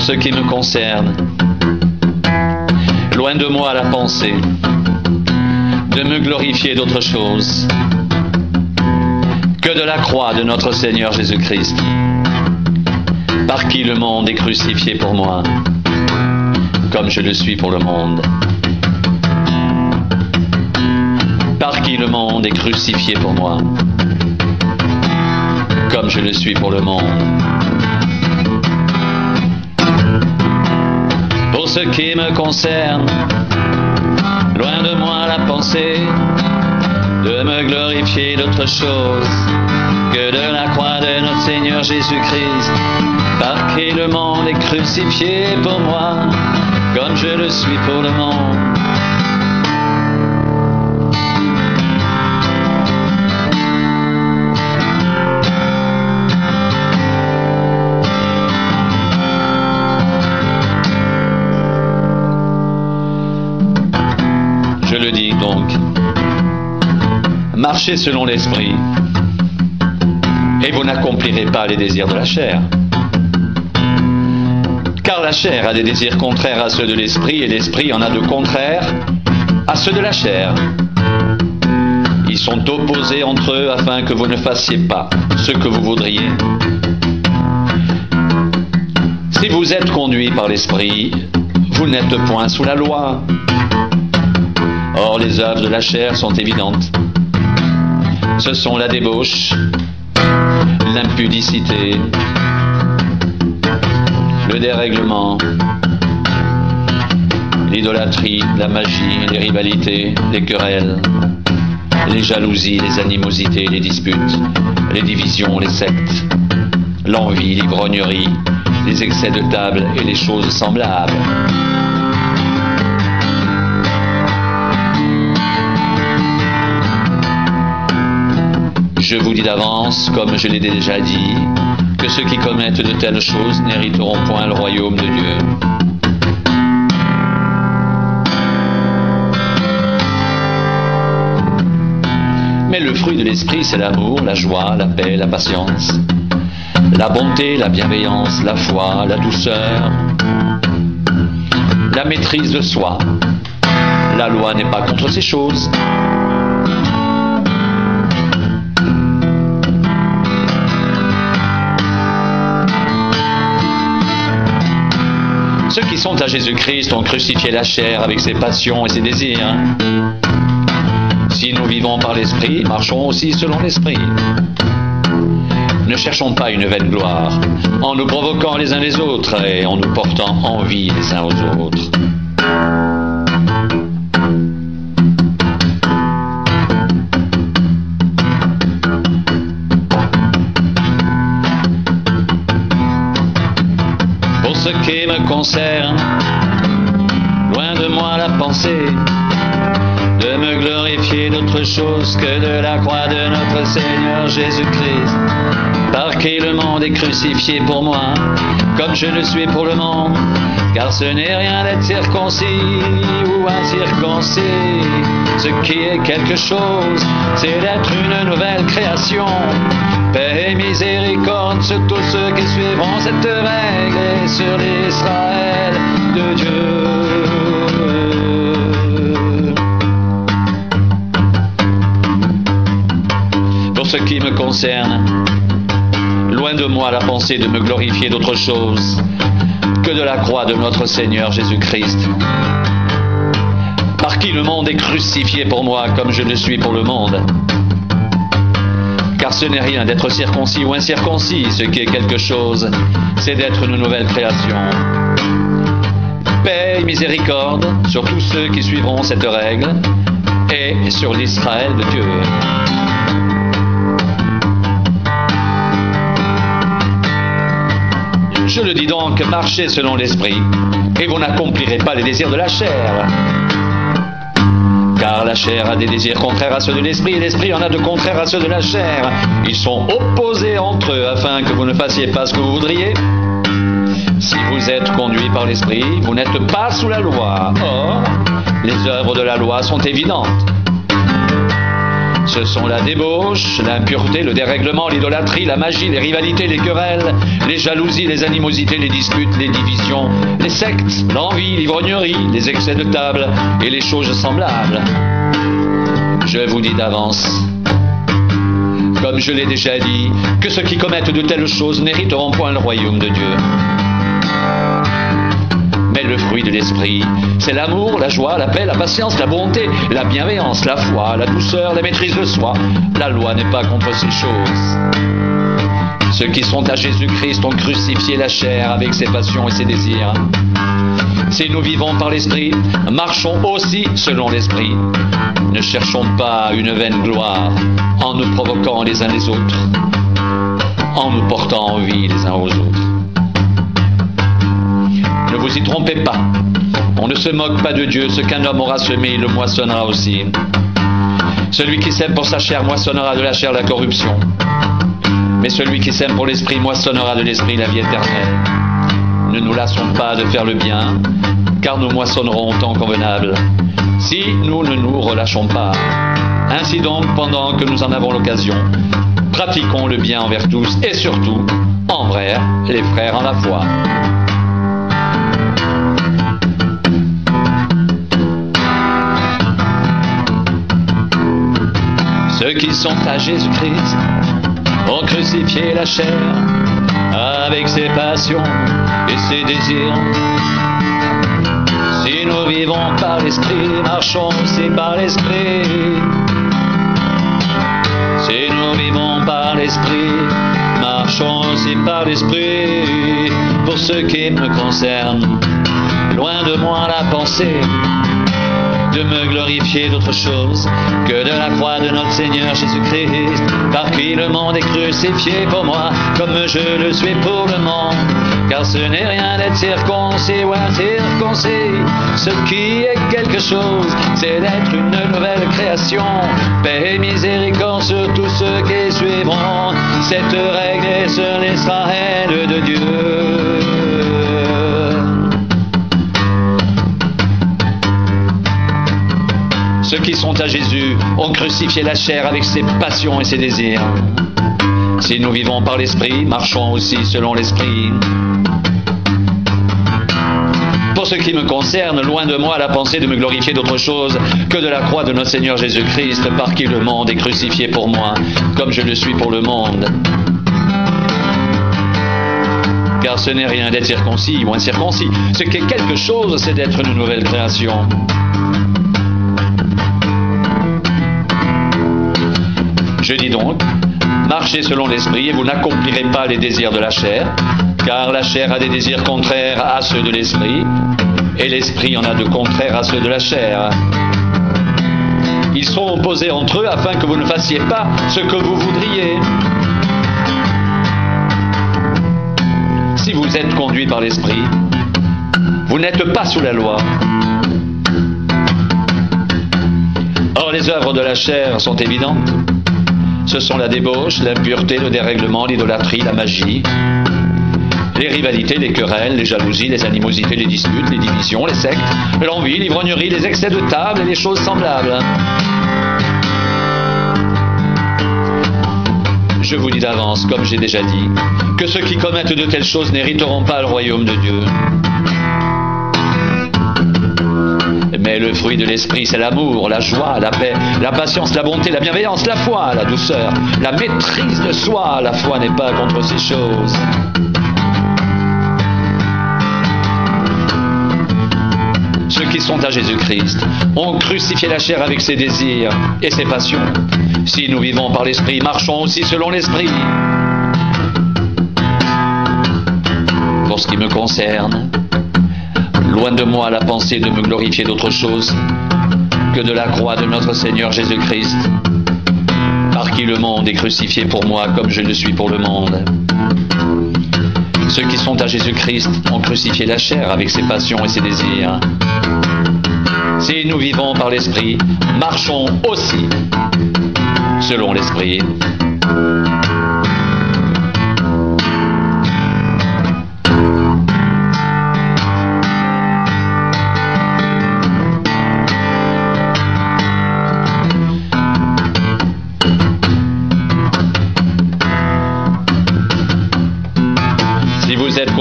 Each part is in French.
ce qui me concerne, loin de moi la pensée de me glorifier d'autre chose que de la croix de notre Seigneur Jésus-Christ, par qui le monde est crucifié pour moi, comme je le suis pour le monde. Par qui le monde est crucifié pour moi, comme je le suis pour le monde. Pour ce qui me concerne, loin de moi la pensée de me glorifier d'autre chose que de la croix de notre Seigneur Jésus-Christ, par qui le monde est crucifié pour moi, comme je le suis pour le monde. Je le dis donc, marchez selon l'esprit, et vous n'accomplirez pas les désirs de la chair. Car la chair a des désirs contraires à ceux de l'esprit, et l'esprit en a de contraires à ceux de la chair. Ils sont opposés entre eux afin que vous ne fassiez pas ce que vous voudriez. Si vous êtes conduits par l'esprit, vous n'êtes point sous la loi. Or, les œuvres de la chair sont évidentes. Ce sont la débauche, l'impudicité, le dérèglement, l'idolâtrie, la magie, les rivalités, les querelles, les jalousies, les animosités, les disputes, les divisions, les sectes, l'envie, l'ivrognerie, les excès de table et les choses semblables. Je vous dis d'avance, comme je l'ai déjà dit, que ceux qui commettent de telles choses n'hériteront point le royaume de Dieu. Mais le fruit de l'esprit, c'est l'amour, la joie, la paix, la patience, la bonté, la bienveillance, la foi, la douceur, la maîtrise de soi. La loi n'est pas contre ces choses. Ceux qui sont à Jésus-Christ ont crucifié la chair avec ses passions et ses désirs. Si nous vivons par l'Esprit, marchons aussi selon l'Esprit. Ne cherchons pas une vaine gloire, en nous provoquant les uns les autres et en nous portant envie les uns aux autres. Pour ce qui me concerne, loin de moi la pensée de me glorifier d'autre chose que de la croix de notre Seigneur Jésus-Christ, par qui le monde est crucifié pour moi, comme je le suis pour le monde. Car ce n'est rien d'être circoncis ou incirconcis, ce qui est quelque chose, c'est d'être une nouvelle création. Paix et miséricorde sur tous ceux qui suivront cette règle et sur l'Israël de Dieu. Pour ce qui me concerne, loin de moi la pensée de me glorifier d'autre chose que de la croix de notre Seigneur Jésus-Christ, par qui le monde est crucifié pour moi comme je le suis pour le monde. Car ce n'est rien d'être circoncis ou incirconcis, ce qui est quelque chose, c'est d'être une nouvelle création. Paix et miséricorde sur tous ceux qui suivront cette règle et sur l'Israël de Dieu. Je le dis donc, marchez selon l'Esprit, et vous n'accomplirez pas les désirs de la chair. Car la chair a des désirs contraires à ceux de l'Esprit, et l'Esprit en a de contraires à ceux de la chair. Ils sont opposés entre eux, afin que vous ne fassiez pas ce que vous voudriez. Si vous êtes conduits par l'Esprit, vous n'êtes pas sous la loi. Or, les œuvres de la loi sont évidentes. Ce sont la débauche, l'impureté, le dérèglement, l'idolâtrie, la magie, les rivalités, les querelles, les jalousies, les animosités, les disputes, les divisions, les sectes, l'envie, l'ivrognerie, les excès de table et les choses semblables. Je vous dis d'avance, comme je l'ai déjà dit, que ceux qui commettent de telles choses n'hériteront point le royaume de Dieu. Mais le fruit de l'esprit, c'est l'amour, la joie, la paix, la patience, la bonté, la bienveillance, la foi, la douceur, la maîtrise de soi. La loi n'est pas contre ces choses. Ceux qui sont à Jésus-Christ ont crucifié la chair avec ses passions et ses désirs. Si nous vivons par l'esprit, marchons aussi selon l'esprit. Ne cherchons pas une vaine gloire en nous provoquant les uns les autres, en nous portant envie les uns aux autres. Ne vous y trompez pas, on ne se moque pas de Dieu, ce qu'un homme aura semé, il le moissonnera aussi. Celui qui sème pour sa chair moissonnera de la chair la corruption, mais celui qui sème pour l'esprit moissonnera de l'esprit la vie éternelle. Ne nous lassons pas de faire le bien, car nous moissonnerons au temps convenable, si nous ne nous relâchons pas. Ainsi donc, pendant que nous en avons l'occasion, pratiquons le bien envers tous, et surtout, envers les frères en la foi. Ceux qui sont à Jésus-Christ ont crucifié la chair avec ses passions et ses désirs. Si nous vivons par l'esprit, marchons aussi par l'esprit. Si nous vivons par l'esprit, marchons aussi par l'esprit. Pour ce qui me concerne, loin de moi la pensée de me glorifier d'autre chose que de la croix de notre Seigneur Jésus-Christ, par qui le monde est crucifié pour moi, comme je le suis pour le monde. Car ce n'est rien d'être circoncis ou incirconcis, ce qui est quelque chose, c'est d'être une nouvelle création. Paix et miséricorde sur tous ceux qui suivront cette règle et sur l'Israël de Dieu. Ceux qui sont à Jésus ont crucifié la chair avec ses passions et ses désirs. Si nous vivons par l'esprit, marchons aussi selon l'esprit. Pour ce qui me concerne, loin de moi la pensée de me glorifier d'autre chose que de la croix de notre Seigneur Jésus-Christ, par qui le monde est crucifié pour moi, comme je le suis pour le monde. Car ce n'est rien d'être circoncis ou incirconcis. Ce qui est quelque chose, c'est d'être une nouvelle création. Je dis donc, marchez selon l'esprit et vous n'accomplirez pas les désirs de la chair, car la chair a des désirs contraires à ceux de l'esprit, et l'esprit en a de contraires à ceux de la chair. Ils sont opposés entre eux afin que vous ne fassiez pas ce que vous voudriez. Si vous êtes conduit par l'esprit, vous n'êtes pas sous la loi. Or, les œuvres de la chair sont évidentes. Ce sont la débauche, l'impureté, le dérèglement, l'idolâtrie, la magie, les rivalités, les querelles, les jalousies, les animosités, les disputes, les divisions, les sectes, l'envie, l'ivrognerie, les excès de table et les choses semblables. Je vous dis d'avance, comme j'ai déjà dit, que ceux qui commettent de telles choses n'hériteront pas le royaume de Dieu. Mais le fruit de l'esprit, c'est l'amour, la joie, la paix, la patience, la bonté, la bienveillance, la foi, la douceur, la maîtrise de soi. La foi n'est pas contre ces choses. Ceux qui sont à Jésus-Christ ont crucifié la chair avec ses désirs et ses passions. Si nous vivons par l'esprit, marchons aussi selon l'esprit. Pour ce qui me concerne, loin de moi la pensée de me glorifier d'autre chose que de la croix de notre Seigneur Jésus-Christ, par qui le monde est crucifié pour moi comme je le suis pour le monde. Ceux qui sont à Jésus-Christ ont crucifié la chair avec ses passions et ses désirs. Si nous vivons par l'Esprit, marchons aussi selon l'Esprit.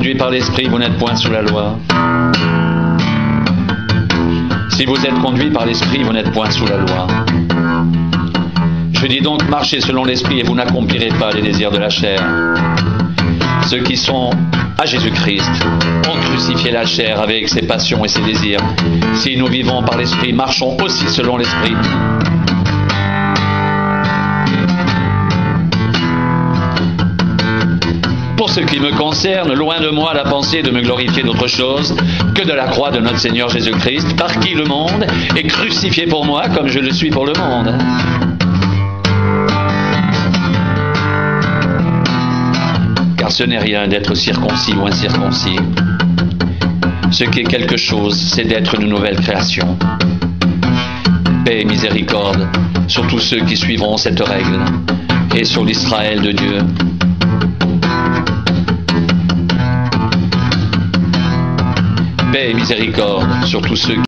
conduit par l'Esprit, vous n'êtes point sous la loi. Si vous êtes conduit par l'Esprit, vous n'êtes point sous la loi. Je dis donc, marchez selon l'Esprit et vous n'accomplirez pas les désirs de la chair. Ceux qui sont à Jésus-Christ ont crucifié la chair avec ses passions et ses désirs. Si nous vivons par l'Esprit, marchons aussi selon l'Esprit. Pour ce qui me concerne, loin de moi la pensée de me glorifier d'autre chose que de la croix de notre Seigneur Jésus-Christ, par qui le monde est crucifié pour moi comme je le suis pour le monde. Car ce n'est rien d'être circoncis ou incirconcis. Ce qui est quelque chose, c'est d'être une nouvelle création. Paix et miséricorde sur tous ceux qui suivront cette règle et sur l'Israël de Dieu. Paix et miséricorde sur tous ceux qui